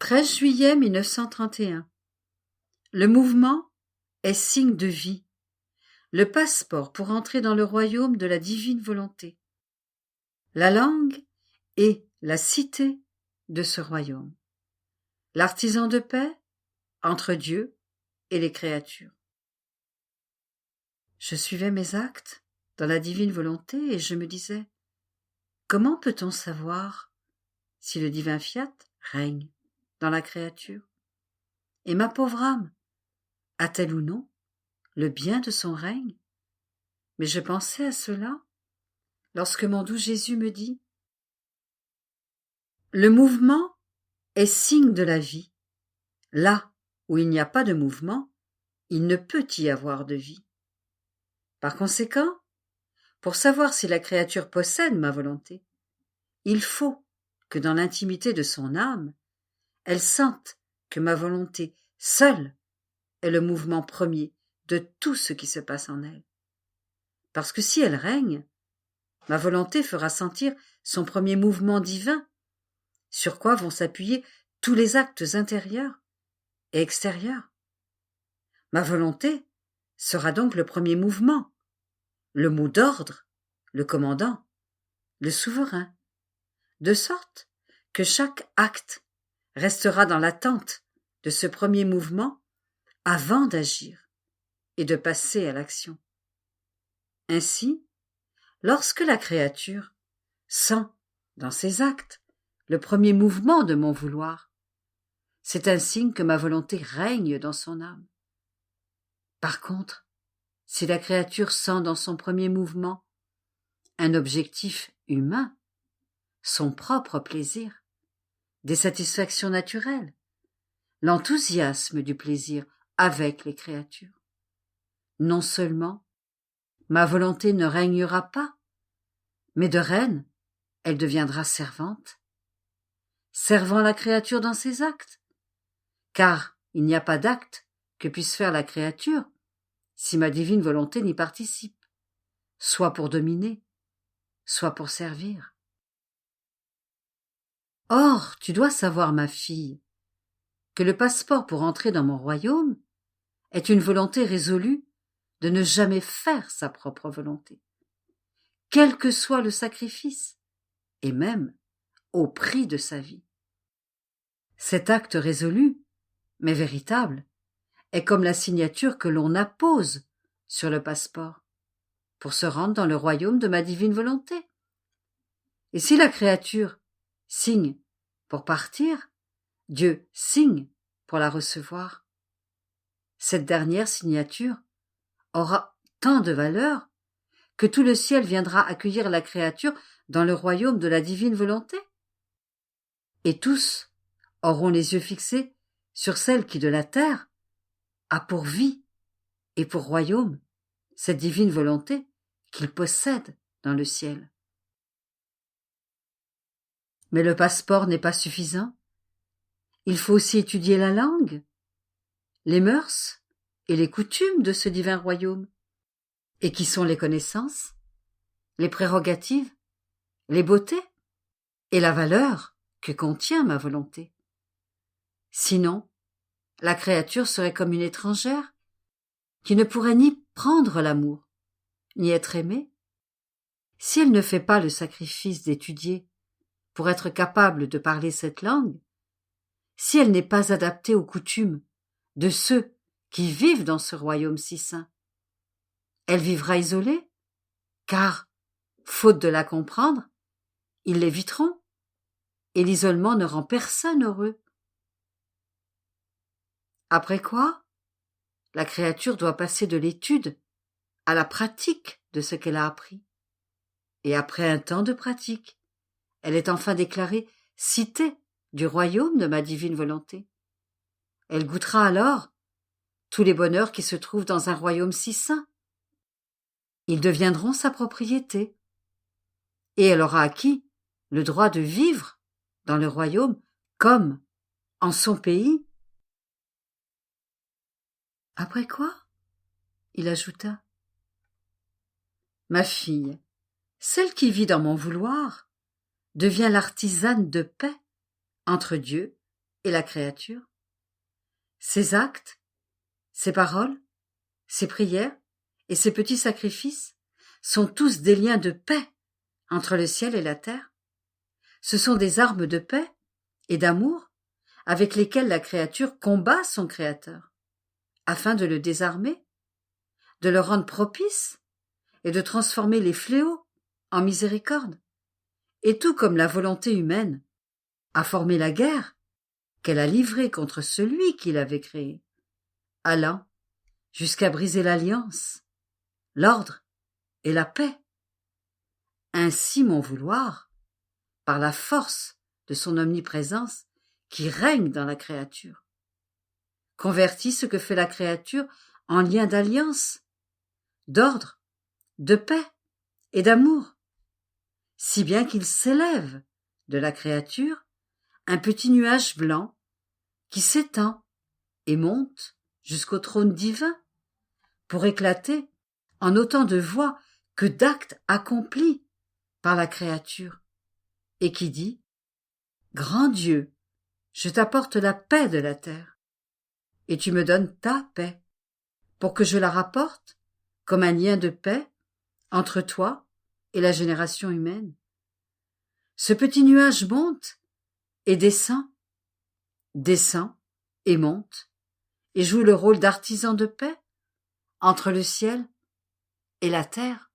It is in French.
13 juillet 1931. Le mouvement est signe de vie, le passeport pour entrer dans le royaume de la divine volonté. La langue est la cité de ce royaume, l'artisan de paix entre Dieu et les créatures. Je suivais mes actes dans la divine volonté et je me disais, comment peut-on savoir si le divin fiat règne dans la créature? Et ma pauvre âme a-t-elle ou non le bien de son règne? Mais je pensais à cela lorsque mon doux Jésus me dit « Le mouvement est signe de la vie. Là où il n'y a pas de mouvement, il ne peut y avoir de vie. Par conséquent, pour savoir si la créature possède ma volonté, il faut que dans l'intimité de son âme, elle sente que ma volonté seule est le mouvement premier de tout ce qui se passe en elle. Parce que si elle règne, ma volonté fera sentir son premier mouvement divin, sur quoi vont s'appuyer tous les actes intérieurs et extérieurs. Ma volonté sera donc le premier mouvement, le mot d'ordre, le commandant, le souverain, de sorte que chaque acte restera dans l'attente de ce premier mouvement avant d'agir et de passer à l'action. Ainsi, lorsque la créature sent dans ses actes le premier mouvement de mon vouloir, c'est un signe que ma volonté règne dans son âme. Par contre, si la créature sent dans son premier mouvement un objectif humain, son propre plaisir, des satisfactions naturelles, l'enthousiasme du plaisir avec les créatures, non seulement ma volonté ne régnera pas, mais de reine, elle deviendra servante, servant la créature dans ses actes, car il n'y a pas d'acte que puisse faire la créature si ma divine volonté n'y participe, soit pour dominer, soit pour servir. Or, tu dois savoir, ma fille, que le passeport pour entrer dans mon royaume est une volonté résolue de ne jamais faire sa propre volonté, quel que soit le sacrifice, et même au prix de sa vie. Cet acte résolu, mais véritable, est comme la signature que l'on appose sur le passeport pour se rendre dans le royaume de ma divine volonté. Et si la créature signe pour partir, Dieu signe pour la recevoir. Cette dernière signature aura tant de valeur que tout le ciel viendra accueillir la créature dans le royaume de la divine volonté. Et tous auront les yeux fixés sur celle qui de la terre a pour vie et pour royaume cette divine volonté qu'il possède dans le ciel. Mais le passeport n'est pas suffisant. Il faut aussi étudier la langue, les mœurs et les coutumes de ce divin royaume. Et qui sont les connaissances, les prérogatives, les beautés et la valeur que contient ma volonté. Sinon, la créature serait comme une étrangère qui ne pourrait ni prendre l'amour, ni être aimée. Si elle ne fait pas le sacrifice d'étudier pour être capable de parler cette langue, si elle n'est pas adaptée aux coutumes de ceux qui vivent dans ce royaume si saint, elle vivra isolée, car, faute de la comprendre, ils l'éviteront, et l'isolement ne rend personne heureux. Après quoi, la créature doit passer de l'étude à la pratique de ce qu'elle a appris. Et après un temps de pratique, elle est enfin déclarée cité du royaume de ma divine volonté. Elle goûtera alors tous les bonheurs qui se trouvent dans un royaume si saint. Ils deviendront sa propriété. Et elle aura acquis le droit de vivre dans le royaume comme en son pays. Après quoi, il ajouta, ma fille, celle qui vit dans mon vouloir, devient l'artisane de paix entre Dieu et la créature, ses actes, ses paroles, ses prières et ses petits sacrifices sont tous des liens de paix entre le ciel et la terre. Ce sont des armes de paix et d'amour avec lesquelles la créature combat son Créateur, afin de le désarmer, de le rendre propice et de transformer les fléaux en miséricorde. Et tout comme la volonté humaine a formé la guerre qu'elle a livrée contre celui qui l'avait créée, allant jusqu'à briser l'alliance, l'ordre et la paix. Ainsi mon vouloir, par la force de son omniprésence qui règne dans la créature, convertit ce que fait la créature en lien d'alliance, d'ordre, de paix et d'amour, si bien qu'il s'élève de la créature un petit nuage blanc qui s'étend et monte jusqu'au trône divin pour éclater en autant de voix que d'actes accomplis par la créature, et qui dit « Grand Dieu, je t'apporte la paix de la terre, et tu me donnes ta paix, pour que je la rapporte comme un lien de paix entre toi et la génération humaine. » Ce petit nuage monte et descend et monte, et joue le rôle d'artisan de paix entre le ciel et la terre.